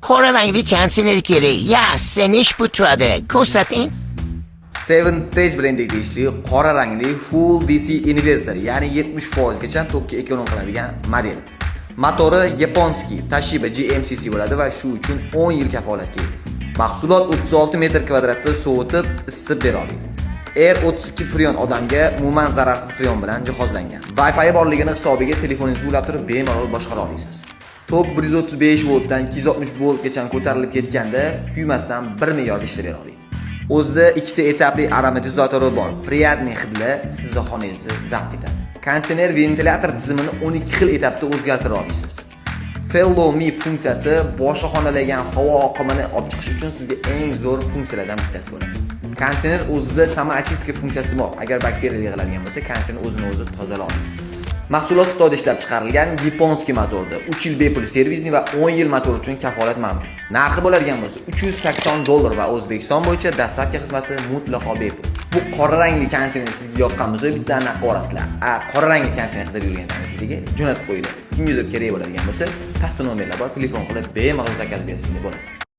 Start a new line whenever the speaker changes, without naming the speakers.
qora rangli konseyner kerak. Yassanish putradi. Ko'rsating.
Seven Stage brendga tegishli qora rangli Full DC inverter, ya'ni 70% gacha tokka ekonom qiladigan model. Motori yaponskiy Toshiba GMCC bo'ladi va shu uchun 10 yil kafolatga ega. Mahsulot 36 metr kvadratda sovutib, isitib bera oladi. Air 32 freon odamga umuman zararsiz freon bilan jihozlangan. Wi-Fi borligini hisobiga telefoningizni ulab turib bemalol boshqara olasiz. Tok 135 voltdan 260 voltgacha ko'tarilib ketganda kuymasdan 1 me'yorda ishlab bera oladi. O'zida ikkita etapli aromatizatori bor. Приятный hidli sizni xonangizni zabt etadi. Konteyner ventilyator tizimini 12 xil etapda o'zgartira olasiz. Follow Me funksiyasi boshqa xonalardan havo oqimini olib chiqish uchun sizga eng zo'r funksiyalardan bittasi bo'ladi. Konteyner o'zida samoachistка funksiyasi bor. Agar bakteriya yig'iladigan bo'lsa, konteyner o'zini o'zi tozalaydi. Mahsulot Xitoyda ishlab chiqarilgan yaponskiy motorda 3 yil bepul servisning va 10 yil motor uchun kafolat mavjud. Narxi bo'ladigan bo'lsa $380 va O'zbekiston bo'yicha dastlabki xizmati mutlaqo bepul. Bu qora rangli konteyner sizga yoqqan bo'lsa, bittani orasizlar. Qora rangli konteyner qidirib yurganlaringizga jo'natib qo'yinglar. Kimgadir kerak bo'ladigan bo'lsa, pastda nomerlar bor, telefon qilib bemalol zakaz bersangiz bo'ladi.